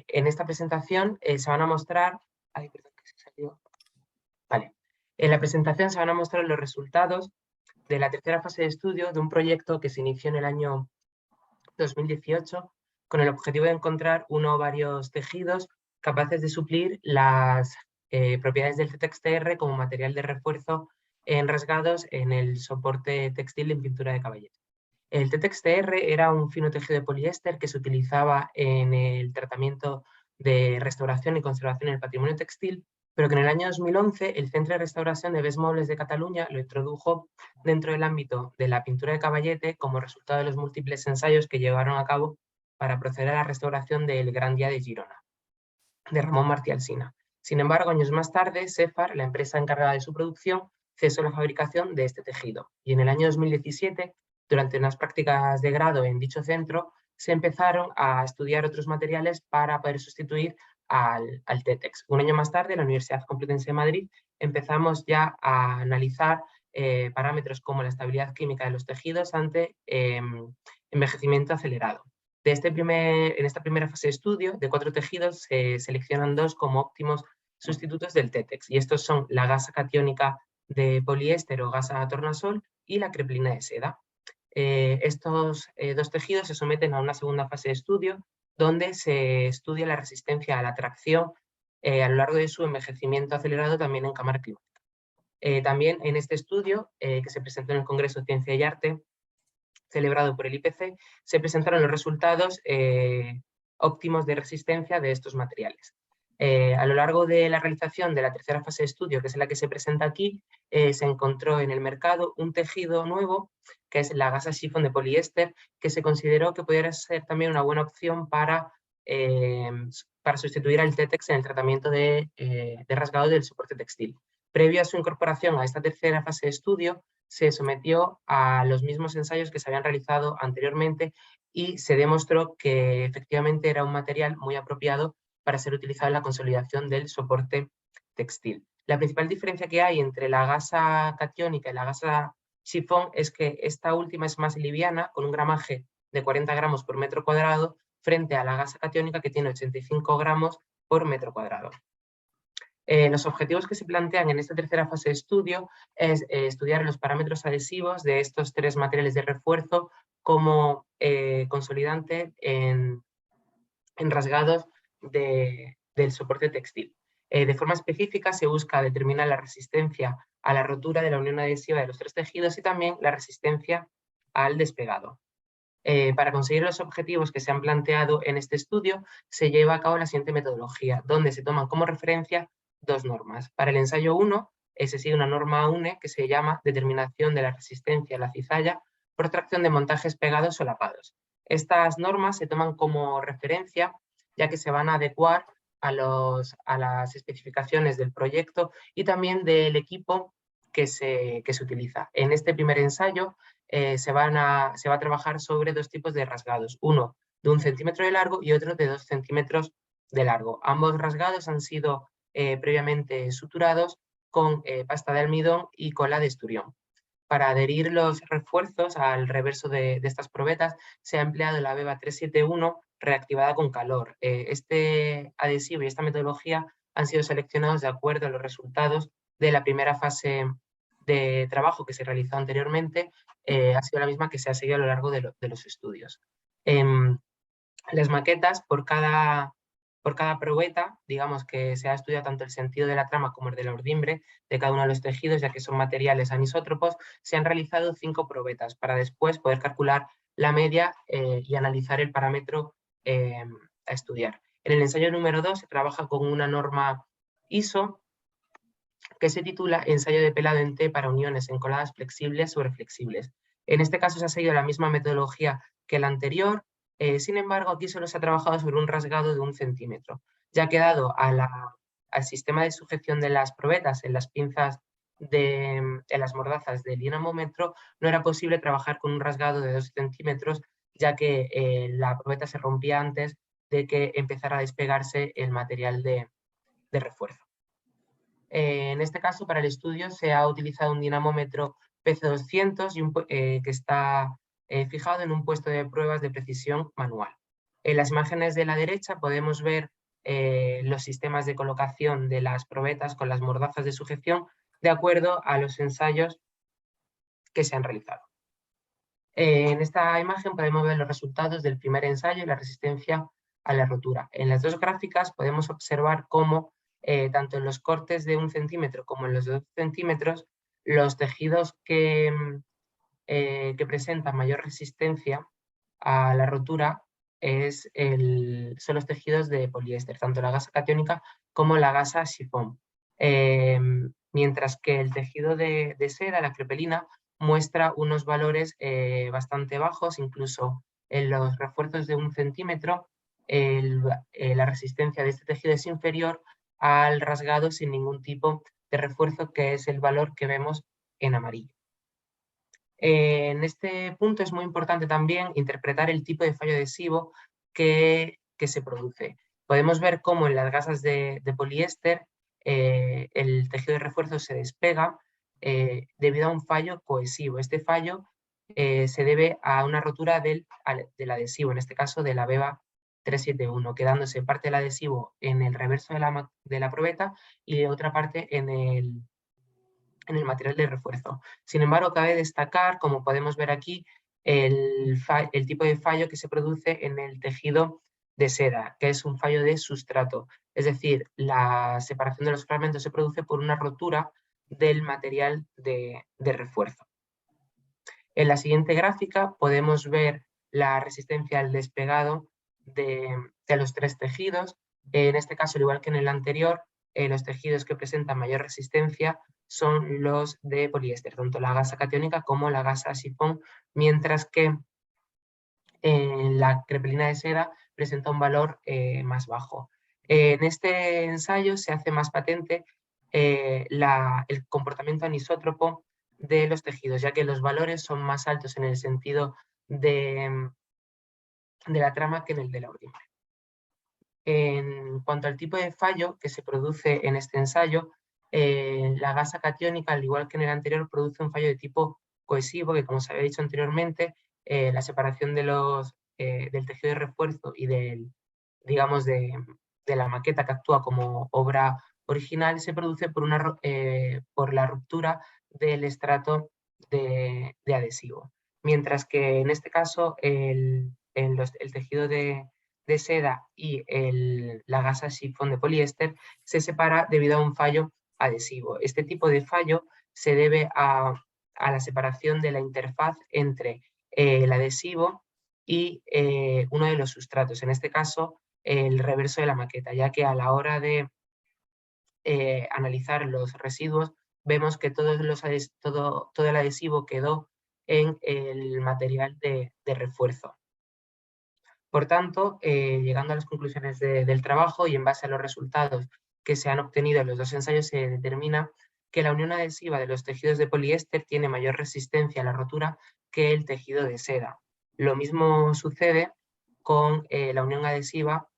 en esta presentación se van a mostrar... Ay, perdón, que se salió. Vale. En la presentación se van a mostrar los resultados de la tercera fase de estudio de un proyecto que se inició en el año 2018 con el objetivo de encontrar uno o varios tejidos capaces de suplir las propiedades del CTXTR como material de refuerzo en rasgados en el soporte textil en pintura de caballete. El TTXTR era un fino tejido de poliéster que se utilizaba en el tratamiento de restauración y conservación del patrimonio textil, pero que en el año 2011 el Centro de Restauración de Bés Mobles de Cataluña lo introdujo dentro del ámbito de la pintura de caballete como resultado de los múltiples ensayos que llevaron a cabo para proceder a la restauración del Gran Día de Girona, de Ramón Martí Alsina. Sin embargo, años más tarde, Sefar, la empresa encargada de su producción, cesó la fabricación de este tejido. Y en el año 2017, durante unas prácticas de grado en dicho centro, se empezaron a estudiar otros materiales para poder sustituir al TETEX. Un año más tarde, en la Universidad Complutense de Madrid, empezamos ya a analizar parámetros como la estabilidad química de los tejidos ante envejecimiento acelerado. En esta primera fase de estudio, de 4 tejidos, se seleccionan 2 como óptimos sustitutos del TETEX, y estos son la gasa catiónica de poliéster o gasa tornasol y la creplina de seda. Estos 2 tejidos se someten a una segunda fase de estudio, donde se estudia la resistencia a la tracción a lo largo de su envejecimiento acelerado también en cámara climática. También en este estudio, que se presentó en el Congreso Ciencia y Arte, celebrado por el IPC, se presentaron los resultados óptimos de resistencia de estos materiales. A lo largo de la realización de la tercera fase de estudio, que es la que se presenta aquí, se encontró en el mercado un tejido nuevo, que es la gasa chifón de poliéster, que se consideró que pudiera ser también una buena opción para sustituir al TETEX en el tratamiento de rasgado del soporte textil. Previo a su incorporación a esta tercera fase de estudio, se sometió a los mismos ensayos que se habían realizado anteriormente y se demostró que efectivamente era un material muy apropiado para ser utilizado en la consolidación del soporte textil. La principal diferencia que hay entre la gasa catiónica y la gasa chifón es que esta última es más liviana, con un gramaje de 40 gramos por metro cuadrado, frente a la gasa catiónica que tiene 85 gramos por metro cuadrado. Los objetivos que se plantean en esta tercera fase de estudio es estudiar los parámetros adhesivos de estos 3 materiales de refuerzo como consolidante en rasgados del soporte textil. De forma específica se busca determinar la resistencia a la rotura de la unión adhesiva de los 3 tejidos y también la resistencia al despegado. Para conseguir los objetivos que se han planteado en este estudio, se lleva a cabo la siguiente metodología, donde se toman como referencia 2 normas. Para el ensayo 1, se sigue una norma UNE que se llama Determinación de la resistencia a la cizalla por tracción de montajes pegados solapados. Estas normas se toman como referencia, ya que se van a adecuar a las especificaciones del proyecto y también del equipo que se utiliza. En este primer ensayo, se va a trabajar sobre 2 tipos de rasgados, uno de 1 centímetro de largo y otro de 2 centímetros de largo. Ambos rasgados han sido previamente suturados con pasta de almidón y cola de esturión. Para adherir los refuerzos al reverso de estas probetas se ha empleado la Beba 371 reactivada con calor. Este adhesivo y esta metodología han sido seleccionados de acuerdo a los resultados de la primera fase de trabajo que se realizó anteriormente, ha sido la misma que se ha seguido a lo largo de los estudios. Las maquetas, por cada probeta, digamos que se ha estudiado tanto el sentido de la trama como el de la ordimbre de cada uno de los tejidos, ya que son materiales anisótropos, se han realizado 5 probetas para después poder calcular la media y analizar el parámetro a estudiar. En el ensayo número 2 se trabaja con una norma ISO que se titula Ensayo de pelado en T para uniones encoladas flexibles sobre flexibles. En este caso se ha seguido la misma metodología que el anterior, sin embargo aquí solo se ha trabajado sobre un rasgado de 1 centímetro, ya que dado al sistema de sujeción de las probetas en las pinzas en las mordazas del dinamómetro, no era posible trabajar con un rasgado de 2 centímetros, ya que la probeta se rompía antes de que empezara a despegarse el material de refuerzo. En este caso, para el estudio se ha utilizado un dinamómetro PC200 que está fijado en un puesto de pruebas de precisión manual. En las imágenes de la derecha podemos ver los sistemas de colocación de las probetas con las mordazas de sujeción de acuerdo a los ensayos que se han realizado. En esta imagen podemos ver los resultados del primer ensayo y la resistencia a la rotura. En las dos gráficas podemos observar cómo tanto en los cortes de 1 centímetro como en los 2 centímetros, los tejidos que presentan mayor resistencia a la rotura son los tejidos de poliéster, tanto la gasa catiónica como la gasa sifón. Mientras que el tejido de seda, la crepelina, muestra unos valores bastante bajos, incluso en los refuerzos de 1 centímetro, la resistencia de este tejido es inferior al rasgado sin ningún tipo de refuerzo, que es el valor que vemos en amarillo. En este punto es muy importante también interpretar el tipo de fallo adhesivo que se produce. Podemos ver cómo en las gasas de poliéster el tejido de refuerzo se despega debido a un fallo cohesivo. Este fallo se debe a una rotura del adhesivo, en este caso de la BEVA 371, quedándose parte del adhesivo en el reverso de la probeta y otra parte en el material de refuerzo. Sin embargo, cabe destacar, como podemos ver aquí, el tipo de fallo que se produce en el tejido de seda, que es un fallo de sustrato. Es decir, la separación de los fragmentos se produce por una rotura del material de refuerzo. En la siguiente gráfica podemos ver la resistencia al despegado de los tres tejidos. En este caso, al igual que en el anterior, los tejidos que presentan mayor resistencia son los de poliéster, tanto la gasa catiónica como la gasa sifón, mientras que la crepelina de seda presenta un valor más bajo. En este ensayo se hace más patente el comportamiento anisótropo de los tejidos, ya que los valores son más altos en el sentido de la trama que en el de la ordinaria. En cuanto al tipo de fallo que se produce en este ensayo, la gasa catiónica, al igual que en el anterior, produce un fallo de tipo cohesivo, que como se había dicho anteriormente, la separación del tejido de refuerzo y digamos, de la maqueta que actúa como obra original se produce por la ruptura del estrato de adhesivo. Mientras que en este caso el tejido de seda y la gasa sifón de poliéster se separa debido a un fallo adhesivo. Este tipo de fallo se debe a la separación de la interfaz entre el adhesivo y uno de los sustratos, en este caso el reverso de la maqueta, ya que a la hora de analizar los residuos vemos que todo el adhesivo quedó en el material de refuerzo. Por tanto, llegando a las conclusiones del trabajo y en base a los resultados que se han obtenido en los dos ensayos, se determina que la unión adhesiva de los tejidos de poliéster tiene mayor resistencia a la rotura que el tejido de seda. Lo mismo sucede con la unión adhesiva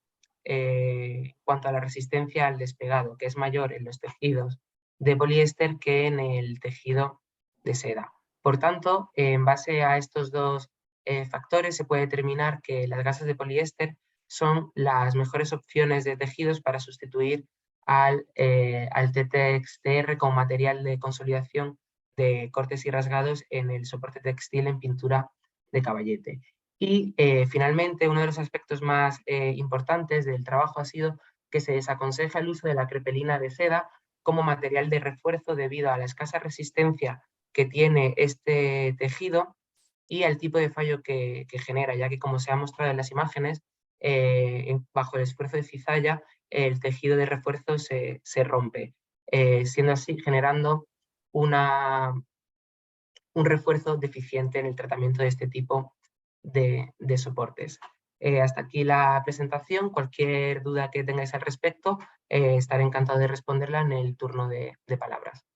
cuanto a la resistencia al despegado, que es mayor en los tejidos de poliéster que en el tejido de seda. Por tanto, en base a estos dos factores se puede determinar que las gasas de poliéster son las mejores opciones de tejidos para sustituir al TTX-TR como material de consolidación de cortes y rasgados en el soporte textil en pintura de caballete. Y finalmente, uno de los aspectos más importantes del trabajo ha sido que se desaconseja el uso de la crepelina de seda como material de refuerzo debido a la escasa resistencia que tiene este tejido y al tipo de fallo que genera, ya que como se ha mostrado en las imágenes, bajo el esfuerzo de cizalla, el tejido de refuerzo se rompe, siendo así generando un refuerzo deficiente en el tratamiento de este tipo de soportes. Hasta aquí la presentación. Cualquier duda que tengáis al respecto, estaré encantado de responderla en el turno de palabras.